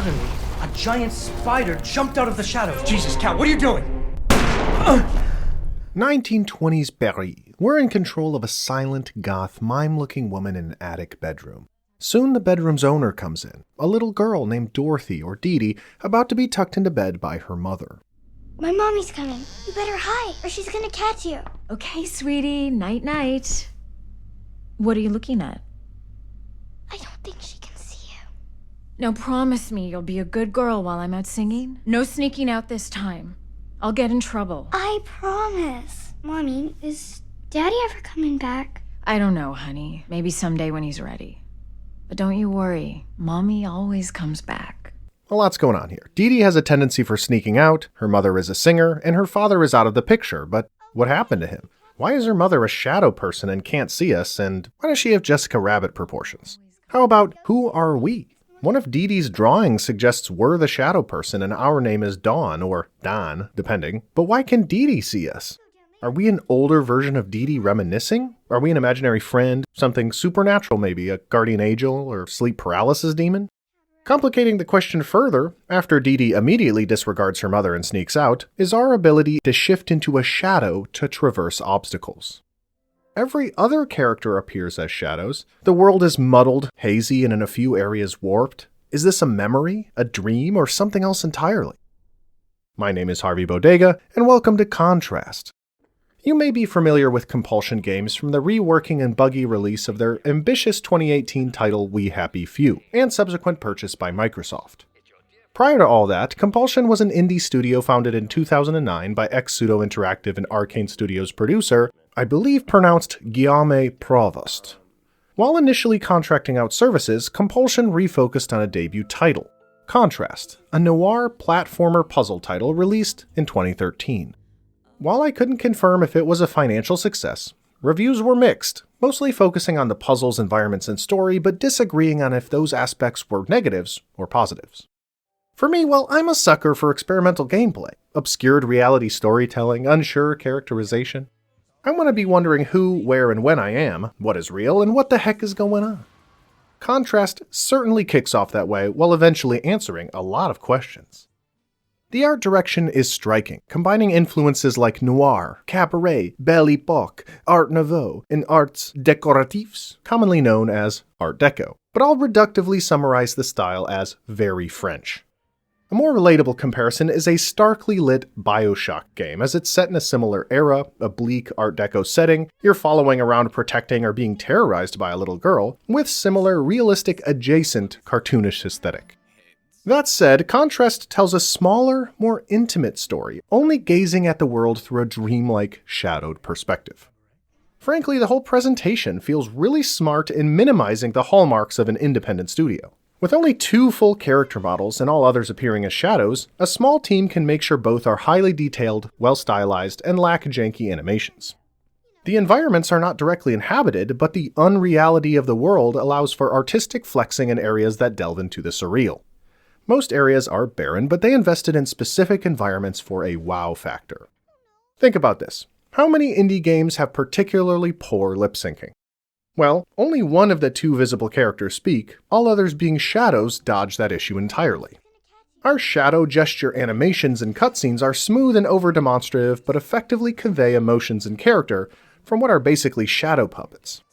Suddenly, a giant spider jumped out of the shadows. Jesus, Cal, what are you doing? 1920s Paris. We're in control of a silent, goth, mime-looking woman in an attic bedroom. Soon the bedroom's owner comes in, a little girl named Dorothy or Dee Dee, about to be tucked into bed by her mother. My mommy's coming. You better hide, or she's gonna catch you. Okay, sweetie. Night-night. What are you looking at? I don't think she can see you. Now promise me you'll be a good girl while I'm out singing. No sneaking out this time. I'll get in trouble. I promise. Mommy, is Daddy ever coming back? I don't know, honey. Maybe someday when he's ready. But don't you worry. Mommy always comes back. A lot's going on here. Dee Dee has a tendency for sneaking out, her mother is a singer, and her father is out of the picture, but what happened to him? Why is her mother a shadow person and can't see us, and why does she have Jessica Rabbit proportions? How about, who are we? One of Dee Dee's drawings suggests we're the shadow person and our name is Dawn, or Don, depending. But why can Dee Dee see us? Are we an older version of Dee Dee reminiscing? Are we an imaginary friend? Something supernatural maybe, a guardian angel or sleep paralysis demon? Complicating the question further, after Dee Dee immediately disregards her mother and sneaks out, is our ability to shift into a shadow to traverse obstacles. Every other character appears as shadows. The world is muddled, hazy, and in a few areas warped. Is this a memory, a dream, or something else entirely? My name is Harvey Bodega, and welcome to Contrast. You may be familiar with Compulsion Games from the reworking and buggy release of their ambitious 2018 title We Happy Few, and subsequent purchase by Microsoft. Prior to all that, Compulsion was an indie studio founded in 2009 by ex-Pseudo Interactive and Arcane Studios producer, I believe pronounced Guillaume Provost. While initially contracting out services, Compulsion refocused on a debut title, Contrast, a noir platformer puzzle title released in 2013. While I couldn't confirm if it was a financial success, reviews were mixed, mostly focusing on the puzzles, environments, and story, but disagreeing on if those aspects were negatives or positives. For me, well, I'm a sucker for experimental gameplay, obscured reality storytelling, unsure characterization. I want to be wondering who, where, and when I am, what is real, and what the heck is going on. Contrast certainly kicks off that way, while eventually answering a lot of questions. The art direction is striking, combining influences like noir, cabaret, belle époque, art nouveau, and arts décoratifs, commonly known as Art Deco, but I'll reductively summarize the style as very French. A more relatable comparison is a starkly lit BioShock game, as it's set in a similar era, a bleak Art Deco setting, you're following around protecting or being terrorized by a little girl, with similar realistic adjacent cartoonish aesthetic. That said, Contrast tells a smaller, more intimate story, only gazing at the world through a dreamlike, shadowed perspective. Frankly, the whole presentation feels really smart in minimizing the hallmarks of an independent studio. With only 2 full character models and all others appearing as shadows, a small team can make sure both are highly detailed, well-stylized, and lack janky animations. The environments are not directly inhabited, but the unreality of the world allows for artistic flexing in areas that delve into the surreal. Most areas are barren, but they invested in specific environments for a wow factor. Think about this. How many indie games have particularly poor lip syncing? Well, only one of the 2 visible characters speak, all others being shadows dodge that issue entirely. Our shadow gesture animations and cutscenes are smooth and over-demonstrative, but effectively convey emotions and character from what are basically shadow puppets.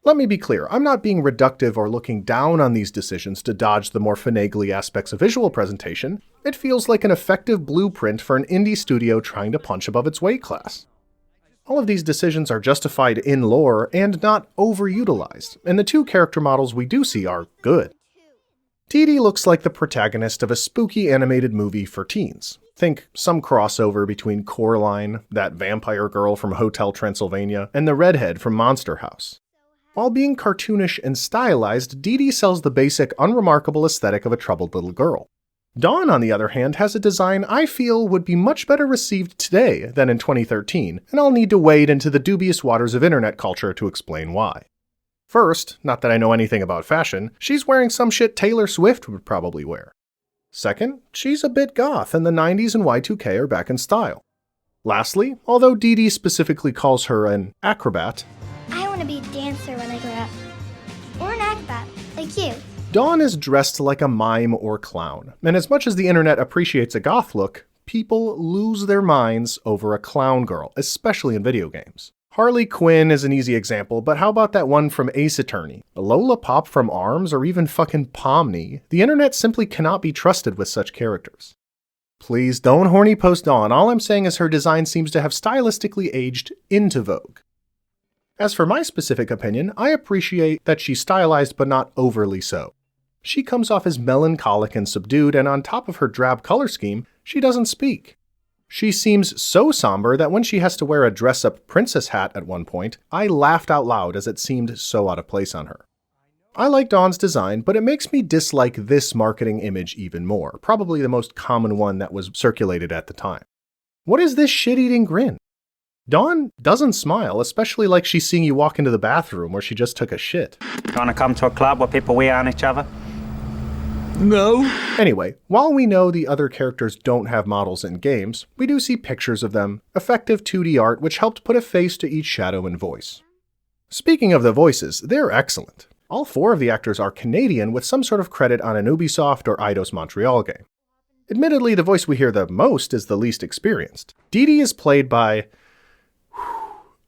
Let me be clear, I'm not being reductive or looking down on these decisions to dodge the more finagly aspects of visual presentation. It feels like an effective blueprint for an indie studio trying to punch above its weight class. All of these decisions are justified in lore and not overutilized, and the 2 character models we do see are good. Dee Dee looks like the protagonist of a spooky animated movie for teens. Think some crossover between Coraline, that vampire girl from Hotel Transylvania, and the redhead from Monster House. While being cartoonish and stylized, Dee Dee sells the basic, unremarkable aesthetic of a troubled little girl. Dawn, on the other hand, has a design I feel would be much better received today than in 2013, and I'll need to wade into the dubious waters of internet culture to explain why. First, not that I know anything about fashion, she's wearing some shit Taylor Swift would probably wear. Second, she's a bit goth, and the 90s and Y2K are back in style. Lastly, although Dee Dee specifically calls her an acrobat, I want to be a dancer when I grow up. Or an acrobat, like you. Dawn is dressed like a mime or clown, and as much as the internet appreciates a goth look, people lose their minds over a clown girl, especially in video games. Harley Quinn is an easy example, but how about that one from Ace Attorney? Lola Pop from ARMS, or even fucking Pomni? The internet simply cannot be trusted with such characters. Please don't horny post Dawn, all I'm saying is her design seems to have stylistically aged into vogue. As for my specific opinion, I appreciate that she's stylized but not overly so. She comes off as melancholic and subdued, and on top of her drab color scheme, she doesn't speak. She seems so somber that when she has to wear a dress-up princess hat at one point, I laughed out loud as it seemed so out of place on her. I like Dawn's design, but it makes me dislike this marketing image even more, probably the most common one that was circulated at the time. What is this shit-eating grin? Dawn doesn't smile, especially like she's seeing you walk into the bathroom where she just took a shit. Wanna come to a club where people wee on each other? No. Anyway, while we know the other characters don't have models in games, we do see pictures of them, effective 2D art which helped put a face to each shadow and voice. Speaking of the voices, they're excellent. All 4 of the actors are Canadian with some sort of credit on an Ubisoft or Eidos Montreal game. Admittedly, the voice we hear the most is the least experienced. Dee is played by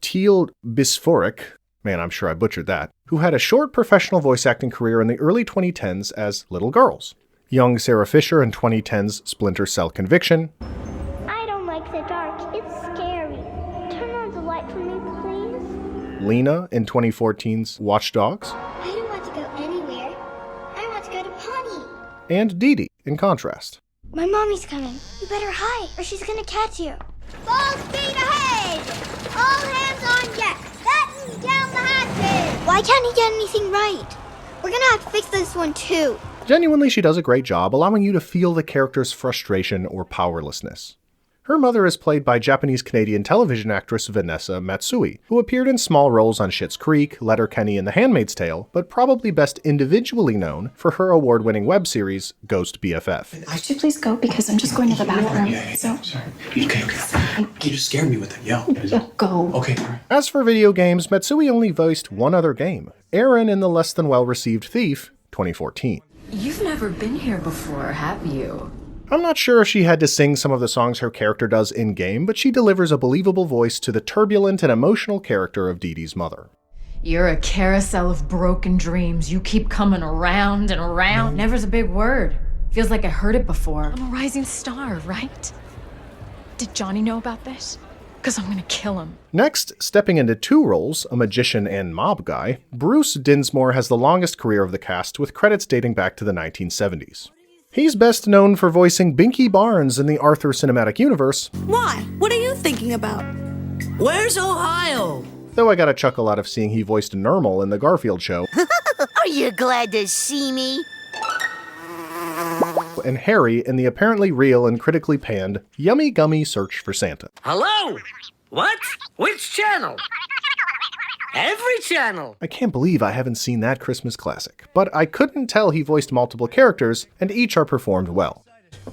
Teal Bisforic, man, I'm sure I butchered that, who had a short professional voice acting career in the early 2010s as little girls. Young Sarah Fisher in 2010's Splinter Cell Conviction. I don't like the dark. It's scary. Turn on the light for me, please. Lena in 2014's Watch Dogs. I don't want to go anywhere. I want to go to Pawnee. And Dee in contrast. My mommy's coming. You better hide, or she's gonna catch you. Full speed ahead! All hands on deck! Batten down the hatches! Why can't he get anything right? We're gonna have to fix this one too. Genuinely, she does a great job, allowing you to feel the character's frustration or powerlessness. Her mother is played by Japanese-Canadian television actress Vanessa Matsui, who appeared in small roles on Schitt's Creek, Letterkenny, and The Handmaid's Tale, but probably best individually known for her award-winning web series, Ghost BFF. Could you please go, because I'm just going to the bathroom. Sorry. Okay. You just scared me with it. Yo. Go. Okay, all right. As for video games, Matsui only voiced one other game, Aaron in the less than well-received Thief, 2014. You've never been here before, have you? I'm not sure if she had to sing some of the songs her character does in-game, but she delivers a believable voice to the turbulent and emotional character of Dee Dee's mother. You're a carousel of broken dreams. You keep coming around and around. Never's a big word. Feels like I heard it before. I'm a rising star, right? Did Johnny know about this? Because I'm gonna kill him. Next, stepping into 2 roles, a magician and mob guy, Bruce Dinsmore has the longest career of the cast, with credits dating back to the 1970s. He's best known for voicing Binky Barnes in the Arthur Cinematic Universe. Why? What are you thinking about? Where's Ohio? Though I got a chuckle out of seeing he voiced Nermal in the Garfield show. Are you glad to see me? And Harry in the apparently real and critically panned Yummy Gummy Search for Santa. Hello? What? Which channel? Every channel! I can't believe I haven't seen that Christmas classic, but I couldn't tell he voiced multiple characters, and each are performed well.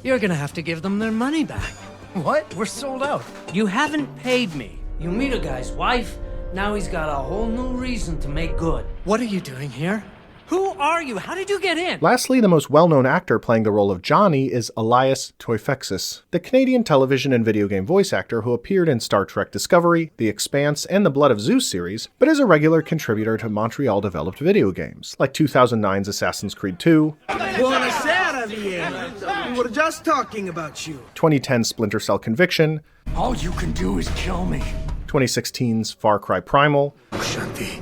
You're gonna have to give them their money back. What? We're sold out. You haven't paid me. You meet a guy's wife, now he's got a whole new reason to make good. What are you doing here? Who are you? How did you get in? Lastly, the most well-known actor playing the role of Johnny is Elias Toifexis, the Canadian television and video game voice actor who appeared in Star Trek Discovery, The Expanse, and the Blood of Zeus series, but is a regular contributor to Montreal-developed video games, like 2009's Assassin's Creed 2, Buonasera, Vienna. We were just talking about you. 2010's Splinter Cell Conviction, All you can do is kill me. 2016's Far Cry Primal, Shanti,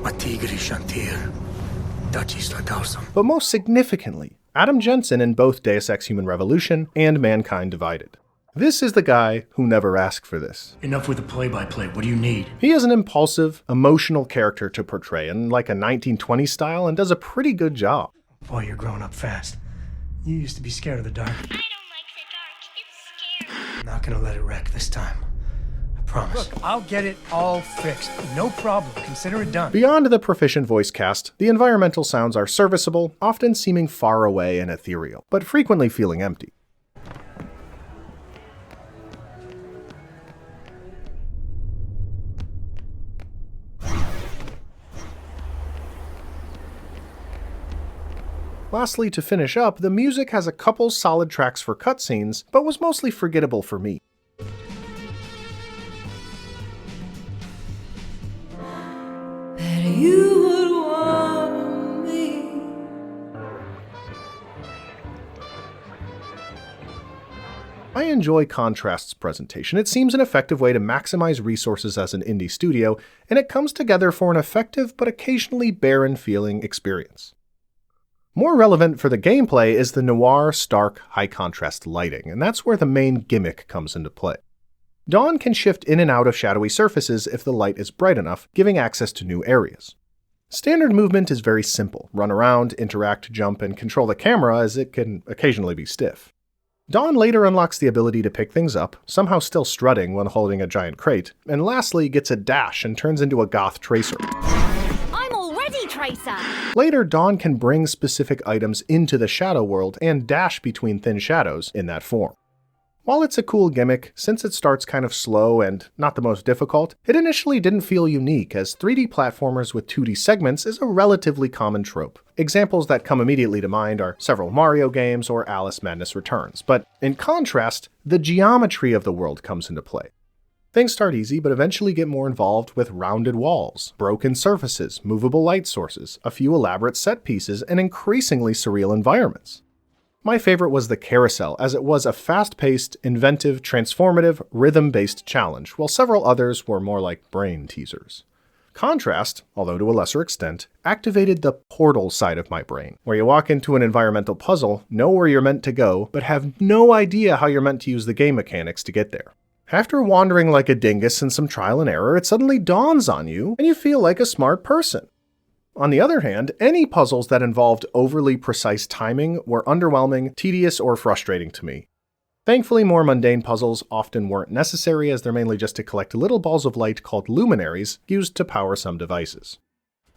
matigri shantir. but most significantly, Adam Jensen in both Deus Ex Human Revolution and Mankind Divided. This is the guy who never asked for this. Enough with the play-by-play. What do you need? He is an impulsive, emotional character to portray in like a 1920s style and does a pretty good job. Boy, you're growing up fast. You used to be scared of the dark. I don't like the dark. It's scary. I'm not gonna let it wreck this time. Promise. Look, I'll get it all fixed. No problem. Consider it done. Beyond the proficient voice cast, the environmental sounds are serviceable, often seeming far away and ethereal, but frequently feeling empty. Lastly, to finish up, the music has a couple solid tracks for cutscenes, but was mostly forgettable for me. I enjoy Contrast's presentation. It seems an effective way to maximize resources as an indie studio, and it comes together for an effective but occasionally barren-feeling experience. More relevant for the gameplay is the Noir, stark, high-contrast lighting, and that's where the main gimmick comes into play. Dawn can shift in and out of shadowy surfaces if the light is bright enough, giving access to new areas. Standard movement is very simple: run around, interact, jump, and control the camera, as it can occasionally be stiff. Dawn later unlocks the ability to pick things up, somehow still strutting when holding a giant crate, and lastly gets a dash and turns into a goth tracer. I'm already Tracer! Later, Dawn can bring specific items into the shadow world and dash between thin shadows in that form. While it's a cool gimmick, since it starts kind of slow and not the most difficult, it initially didn't feel unique, as 3D platformers with 2D segments is a relatively common trope. Examples that come immediately to mind are several Mario games or Alice Madness Returns, but in contrast, the geometry of the world comes into play. Things start easy, but eventually get more involved with rounded walls, broken surfaces, movable light sources, a few elaborate set pieces, and increasingly surreal environments. My favorite was the carousel, as it was a fast-paced, inventive, transformative, rhythm-based challenge, while several others were more like brain teasers. Contrast, although to a lesser extent, activated the portal side of my brain, where you walk into an environmental puzzle, know where you're meant to go, but have no idea how you're meant to use the game mechanics to get there. After wandering like a dingus and some trial and error, it suddenly dawns on you, and you feel like a smart person. On the other hand, any puzzles that involved overly precise timing were underwhelming, tedious, or frustrating to me. Thankfully, more mundane puzzles often weren't necessary, as they're mainly just to collect little balls of light called luminaries used to power some devices.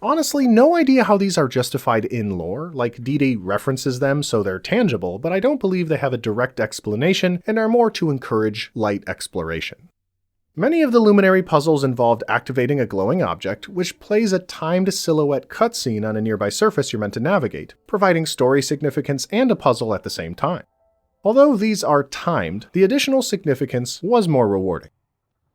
Honestly, no idea how these are justified in lore, like DD references them so they're tangible, but I don't believe they have a direct explanation and are more to encourage light exploration. Many of the luminary puzzles involved activating a glowing object, which plays a timed silhouette cutscene on a nearby surface you're meant to navigate, providing story significance and a puzzle at the same time. Although these are timed, the additional significance was more rewarding.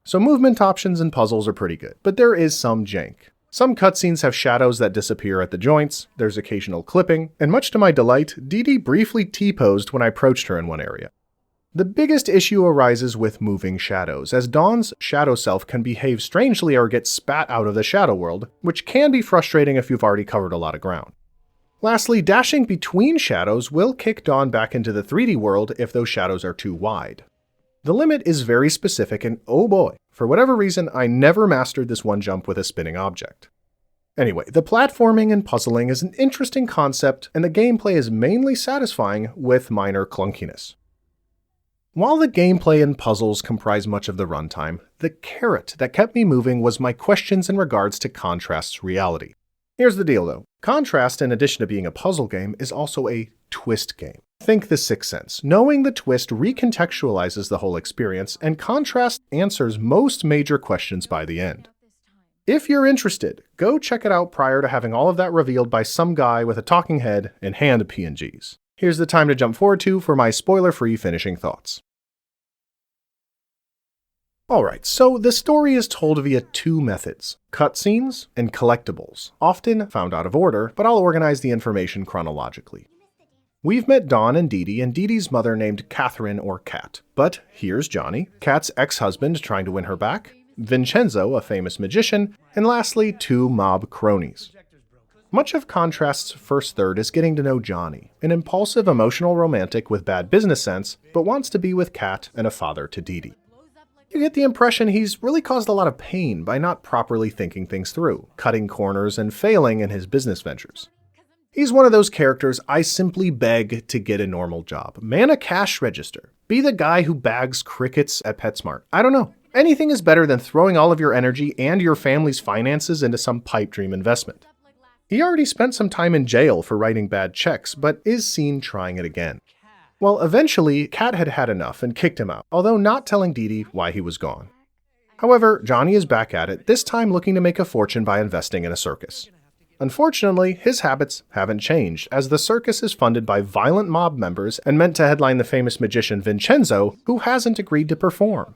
So movement options and puzzles are pretty good, but there is some jank. Some cutscenes have shadows that disappear at the joints, there's occasional clipping, and much to my delight, Dee Dee briefly T-posed when I approached her in one area. The biggest issue arises with moving shadows, as Dawn's shadow self can behave strangely or get spat out of the shadow world, which can be frustrating if you've already covered a lot of ground. Lastly, dashing between shadows will kick Dawn back into the 3D world if those shadows are too wide. The limit is very specific, and oh boy, for whatever reason, I never mastered this one jump with a spinning object. Anyway, the platforming and puzzling is an interesting concept, and the gameplay is mainly satisfying with minor clunkiness. While the gameplay and puzzles comprise much of the runtime, the carrot that kept me moving was my questions in regards to Contrast's reality. Here's the deal though. Contrast, in addition to being a puzzle game, is also a twist game. Think The Sixth Sense. Knowing the twist recontextualizes the whole experience, and Contrast answers most major questions by the end. If you're interested, go check it out prior to having all of that revealed by some guy with a talking head and hand PNGs. Here's the time to jump forward to for my spoiler-free finishing thoughts. Alright, so the story is told via two methods, cutscenes and collectibles, often found out of order, but I'll organize the information chronologically. We've met Dawn and Dee Dee's mother named Catherine or Kat. But here's Johnny, Kat's ex-husband trying to win her back, Vincenzo, a famous magician, and lastly, two mob cronies. Much of Contrast's first third is getting to know Johnny, an impulsive emotional romantic with bad business sense, but wants to be with Kat and a father to Dee. You get the impression he's really caused a lot of pain by not properly thinking things through, cutting corners and failing in his business ventures. He's one of those characters I simply beg to get a normal job. Man a cash register. Be the guy who bags crickets at PetSmart. I don't know. Anything is better than throwing all of your energy and your family's finances into some pipe dream investment. He already spent some time in jail for writing bad checks, but is seen trying it again. Well, eventually, Kat had had enough and kicked him out, although not telling Dee why he was gone. However, Johnny is back at it, this time looking to make a fortune by investing in a circus. Unfortunately, his habits haven't changed, as the circus is funded by violent mob members and meant to headline the famous magician Vincenzo, who hasn't agreed to perform.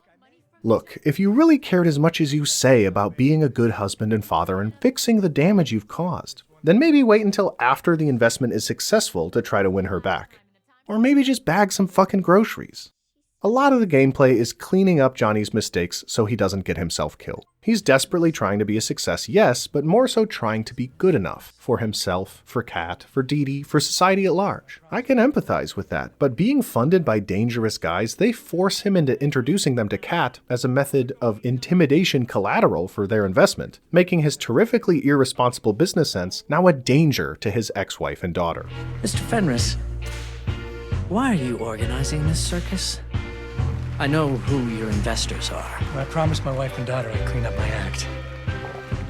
Look, if you really cared as much as you say about being a good husband and father and fixing the damage you've caused, then maybe wait until after the investment is successful to try to win her back. Or maybe just bag some fucking groceries. A lot of the gameplay is cleaning up Johnny's mistakes so he doesn't get himself killed. He's desperately trying to be a success, yes, but more so trying to be good enough for himself, for Kat, for Dee Dee, for society at large. I can empathize with that, but being funded by dangerous guys, they force him into introducing them to Kat as a method of intimidation collateral for their investment, making his terrifically irresponsible business sense now a danger to his ex-wife and daughter. Mr. Fenris, why are you organizing this circus? I know who your investors are. I promised my wife and daughter I'd clean up my act.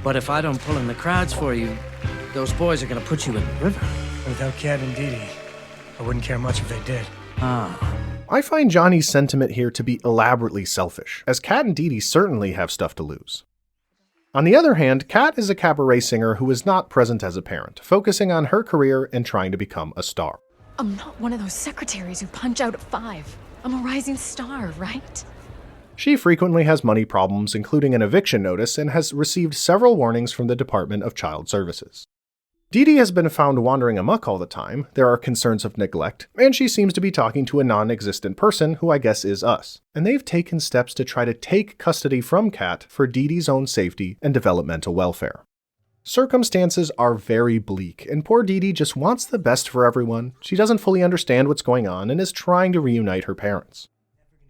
But if I don't pull in the crowds for you, those boys are gonna put you in the river. Without Kat and Dee Dee, I wouldn't care much if they did. I find Johnny's sentiment here to be elaborately selfish, as Kat and Dee Dee certainly have stuff to lose. On the other hand, Kat is a cabaret singer who is not present as a parent, focusing on her career and trying to become a star. I'm not one of those secretaries who punch out at 5. I'm a rising star, right? She frequently has money problems, including an eviction notice, and has received several warnings from the Department of Child Services. Dee Dee has been found wandering amok all the time, there are concerns of neglect, and she seems to be talking to a non-existent person who I guess is us. And they've taken steps to try to take custody from Kat for Dee Dee's own safety and developmental welfare. Circumstances are very bleak, and poor Dee Dee just wants the best for everyone. She doesn't fully understand what's going on and is trying to reunite her parents.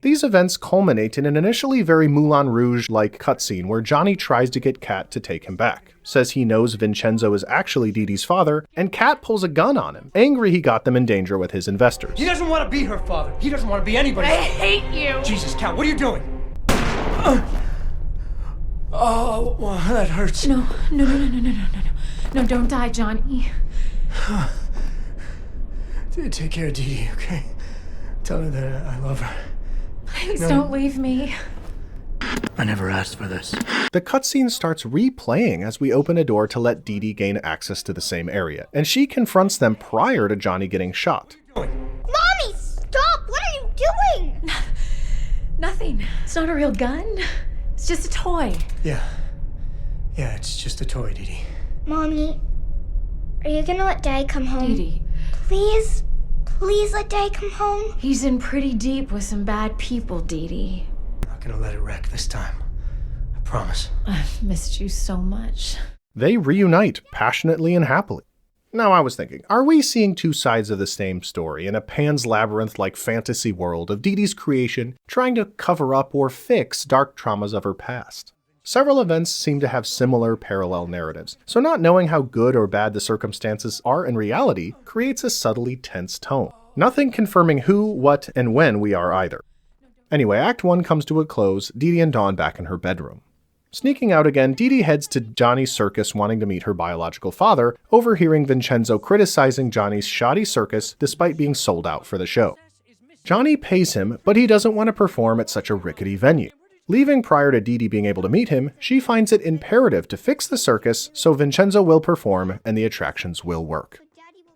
These events culminate in an initially very Moulin Rouge-like cutscene where Johnny tries to get Kat to take him back, says he knows Vincenzo is actually Dee Dee's father, and Kat pulls a gun on him, angry he got them in danger with his investors. He doesn't want to be her father. He doesn't want to be anybody's I hate you! Jesus, Kat, what are you doing? Oh, well, that hurts. No, don't die, Johnny. Take care of Dee Dee, okay? Tell her that I love her. Please don't leave me. I never asked for this. The cutscene starts replaying as we open a door to let Dee Dee gain access to the same area, and she confronts them prior to Johnny getting shot. Mommy, stop! What are you doing? Nothing. It's not a real gun. It's just a toy. Yeah, it's just a toy, Dee Dee. Mommy, are you gonna let Dad come home? Dee Dee. Please let Dad come home. He's in pretty deep with some bad people, Dee Dee. I'm not gonna let it wreck this time. I promise. I've missed you so much. They reunite passionately and happily. Now I was thinking, are we seeing two sides of the same story in a Pan's Labyrinth-like fantasy world of Dee Dee's creation trying to cover up or fix dark traumas of her past? Several events seem to have similar parallel narratives, so not knowing how good or bad the circumstances are in reality creates a subtly tense tone. Nothing confirming who, what, and when we are either. Anyway, Act 1 comes to a close, Dee Dee and Dawn back in her bedroom. Sneaking out again, Dee Dee heads to Johnny's circus wanting to meet her biological father, overhearing Vincenzo criticizing Johnny's shoddy circus despite being sold out for the show. Johnny pays him, but he doesn't want to perform at such a rickety venue. Leaving prior to Dee Dee being able to meet him, she finds it imperative to fix the circus so Vincenzo will perform and the attractions will work.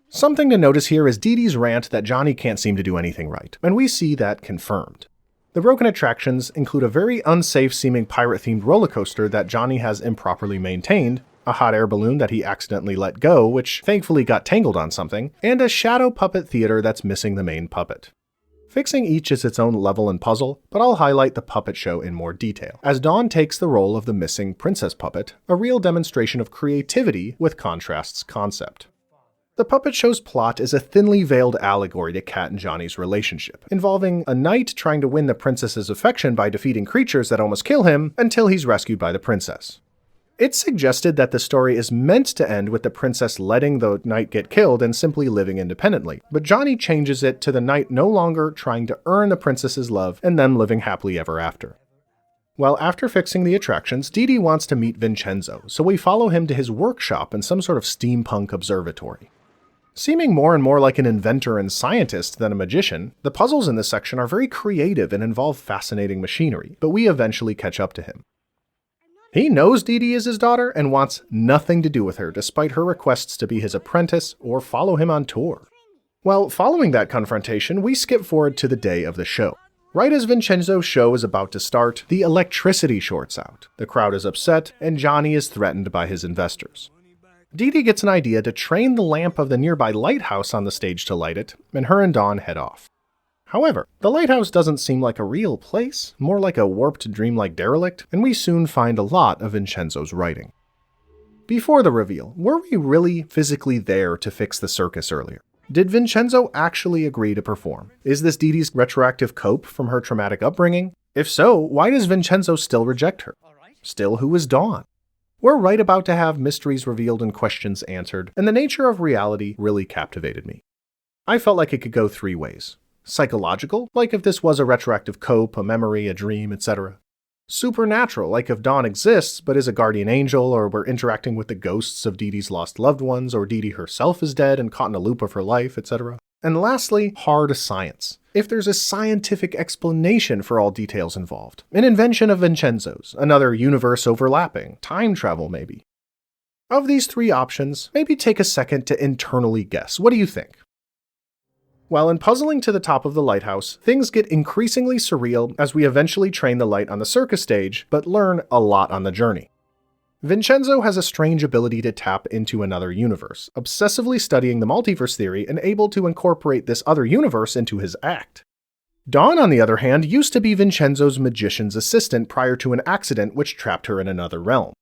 Something to notice here is Dee Dee's rant that Johnny can't seem to do anything right, and we see that confirmed. The broken attractions include a very unsafe-seeming pirate-themed roller coaster that Johnny has improperly maintained, a hot air balloon that he accidentally let go, which thankfully got tangled on something, and a shadow puppet theater that's missing the main puppet. Fixing each is its own level and puzzle, but I'll highlight the puppet show in more detail, as Dawn takes the role of the missing princess puppet, a real demonstration of creativity with contrasts concept. The puppet show's plot is a thinly veiled allegory to Kat and Johnny's relationship, involving a knight trying to win the princess's affection by defeating creatures that almost kill him until he's rescued by the princess. It's suggested that the story is meant to end with the princess letting the knight get killed and simply living independently, but Johnny changes it to the knight no longer trying to earn the princess's love and them living happily ever after. Well, after fixing the attractions, Dee Dee wants to meet Vincenzo, so we follow him to his workshop in some sort of steampunk observatory. Seeming more and more like an inventor and scientist than a magician, the puzzles in this section are very creative and involve fascinating machinery, but we eventually catch up to him. He knows Dee Dee is his daughter and wants nothing to do with her, despite her requests to be his apprentice or follow him on tour. Well, following that confrontation, we skip forward to the day of the show. Right as Vincenzo's show is about to start, the electricity shorts out. The crowd is upset, and Johnny is threatened by his investors. Dee Dee gets an idea to train the lamp of the nearby lighthouse on the stage to light it, and her and Dawn head off. However, the lighthouse doesn't seem like a real place, more like a warped dreamlike derelict, and we soon find a lot of Vincenzo's writing. Before the reveal, were we really physically there to fix the circus earlier? Did Vincenzo actually agree to perform? Is this Dee Dee's retroactive cope from her traumatic upbringing? If so, why does Vincenzo still reject her? Still, who is Dawn? We're right about to have mysteries revealed and questions answered, and the nature of reality really captivated me. I felt like it could go three ways. Psychological, like if this was a retroactive cope, a memory, a dream, etc. Supernatural, like if Dawn exists but is a guardian angel, or we're interacting with the ghosts of Dee Dee's lost loved ones, or Dee Dee herself is dead and caught in a loop of her life, etc. And lastly, hard science. If there's a scientific explanation for all details involved. An invention of Vincenzo's, another universe overlapping, time travel maybe. Of these three options, maybe take a second to internally guess. What do you think? While in puzzling to the top of the lighthouse, things get increasingly surreal as we eventually train the light on the circus stage, but learn a lot on the journey. Vincenzo has a strange ability to tap into another universe, obsessively studying the multiverse theory and able to incorporate this other universe into his act. Dawn, on the other hand, used to be Vincenzo's magician's assistant prior to an accident which trapped her in another realm.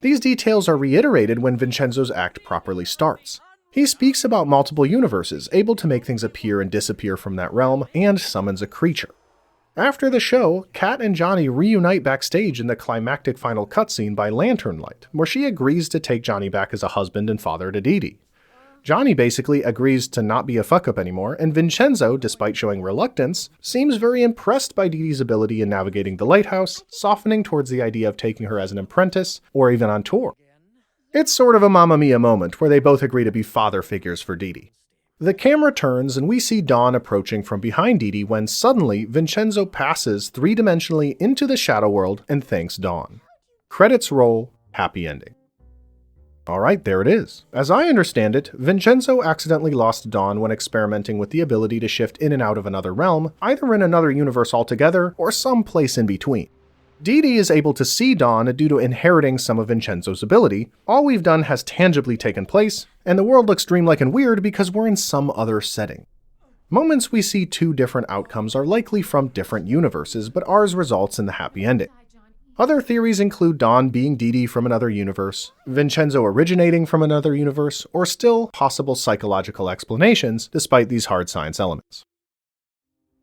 These details are reiterated when Vincenzo's act properly starts. He speaks about multiple universes, able to make things appear and disappear from that realm, and summons a creature. After the show, Kat and Johnny reunite backstage in the climactic final cutscene by lantern light, where she agrees to take Johnny back as a husband and father to Dee Dee. Johnny basically agrees to not be a fuck-up anymore, and Vincenzo, despite showing reluctance, seems very impressed by Dee Dee's ability in navigating the lighthouse, softening towards the idea of taking her as an apprentice, or even on tour. It's sort of a Mamma Mia moment where they both agree to be father figures for Dee Dee. The camera turns and we see Dawn approaching from behind Dee Dee when suddenly Vincenzo passes three-dimensionally into the shadow world and thanks Dawn. Credits roll, happy ending. Alright, there it is. As I understand it, Vincenzo accidentally lost Dawn when experimenting with the ability to shift in and out of another realm, either in another universe altogether or some place in between. Dee Dee is able to see Dawn due to inheriting some of Vincenzo's ability. All we've done has tangibly taken place, and the world looks dreamlike and weird because we're in some other setting. Moments we see two different outcomes are likely from different universes, but ours results in the happy ending. Other theories include Dawn being Dee Dee from another universe, Vincenzo originating from another universe, or still possible psychological explanations despite these hard science elements.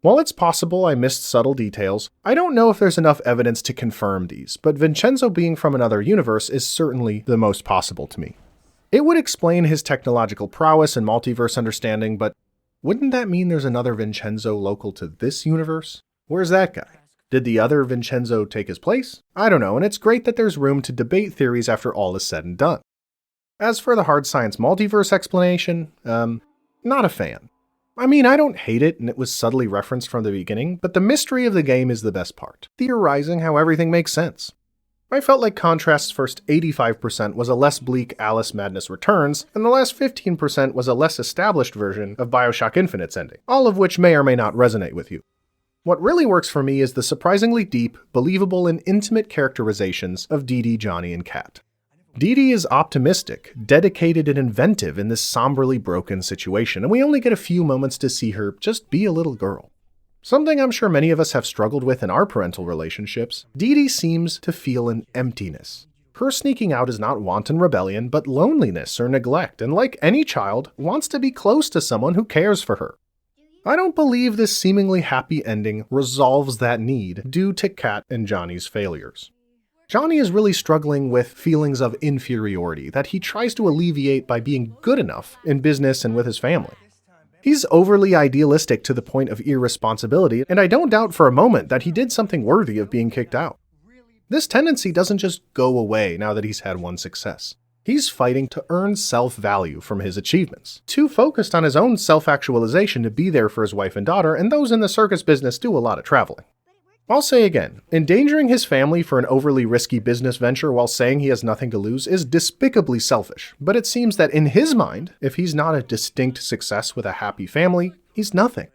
While it's possible I missed subtle details, I don't know if there's enough evidence to confirm these, but Vincenzo being from another universe is certainly the most possible to me. It would explain his technological prowess and multiverse understanding, but wouldn't that mean there's another Vincenzo local to this universe? Where's that guy? Did the other Vincenzo take his place? I don't know, and it's great that there's room to debate theories after all is said and done. As for the hard science multiverse explanation, not a fan. I mean, I don't hate it, and it was subtly referenced from the beginning, but the mystery of the game is the best part, theorizing how everything makes sense. I felt like Contrast's first 85% was a less bleak Alice Madness Returns, and the last 15% was a less established version of Bioshock Infinite's ending, all of which may or may not resonate with you. What really works for me is the surprisingly deep, believable, and intimate characterizations of Dee Dee, Johnny, and Kat. Dee Dee is optimistic, dedicated, and inventive in this somberly broken situation, and we only get a few moments to see her just be a little girl. Something I'm sure many of us have struggled with in our parental relationships, Dee Dee seems to feel an emptiness. Her sneaking out is not wanton rebellion, but loneliness or neglect, and like any child, wants to be close to someone who cares for her. I don't believe this seemingly happy ending resolves that need due to Kat and Johnny's failures. Johnny is really struggling with feelings of inferiority that he tries to alleviate by being good enough in business and with his family. He's overly idealistic to the point of irresponsibility, and I don't doubt for a moment that he did something worthy of being kicked out. This tendency doesn't just go away now that he's had one success. He's fighting to earn self-value from his achievements, too focused on his own self-actualization to be there for his wife and daughter, and those in the circus business do a lot of traveling. I'll say again, endangering his family for an overly risky business venture while saying he has nothing to lose is despicably selfish, but it seems that in his mind, if he's not a distinct success with a happy family, he's nothing.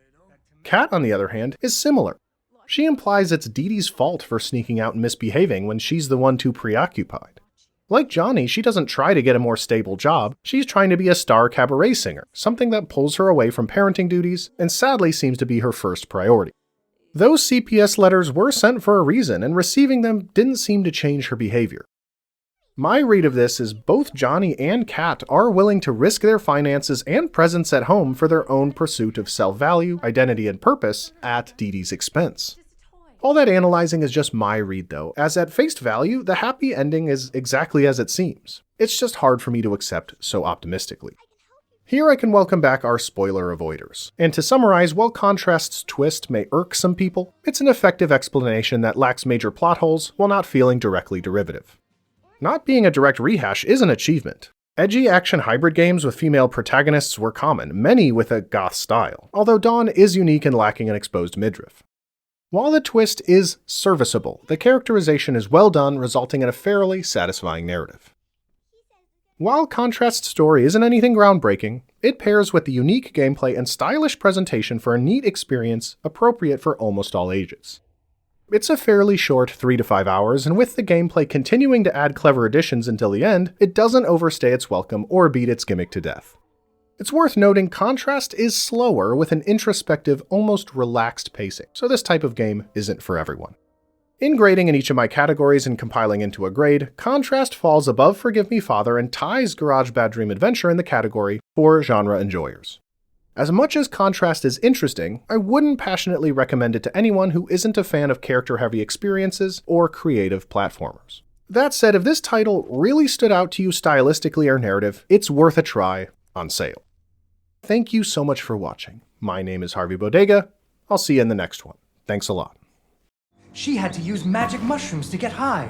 Kat, on the other hand, is similar. She implies it's Dee Dee's fault for sneaking out and misbehaving when she's the one too preoccupied. Like Johnny, she doesn't try to get a more stable job, she's trying to be a star cabaret singer, something that pulls her away from parenting duties and sadly seems to be her first priority. Those CPS letters were sent for a reason, and receiving them didn't seem to change her behavior. My read of this is both Johnny and Kat are willing to risk their finances and presence at home for their own pursuit of self-value, identity, and purpose at Dee Dee's expense. All that analyzing is just my read though, as at face value, the happy ending is exactly as it seems. It's just hard for me to accept so optimistically. Here I can welcome back our spoiler avoiders. And to summarize, while Contrast's twist may irk some people, it's an effective explanation that lacks major plot holes while not feeling directly derivative. Not being a direct rehash is an achievement. Edgy action hybrid games with female protagonists were common, many with a goth style, although Dawn is unique and lacking an exposed midriff. While the twist is serviceable, the characterization is well done, resulting in a fairly satisfying narrative. While Contrast's story isn't anything groundbreaking, it pairs with the unique gameplay and stylish presentation for a neat experience appropriate for almost all ages. It's a fairly short 3 to 5 hours, and with the gameplay continuing to add clever additions until the end, it doesn't overstay its welcome or beat its gimmick to death. It's worth noting Contrast is slower with an introspective, almost relaxed pacing, so this type of game isn't for everyone. In grading in each of my categories and compiling into a grade, Contrast falls above Forgive Me Father and ties Garage Bad Dream Adventure in the category for genre enjoyers. As much as Contrast is interesting, I wouldn't passionately recommend it to anyone who isn't a fan of character-heavy experiences or creative platformers. That said, if this title really stood out to you stylistically or narrative, it's worth a try on sale. Thank you so much for watching. My name is Harvey Bodega. I'll see you in the next one. Thanks a lot. She had to use magic mushrooms to get high.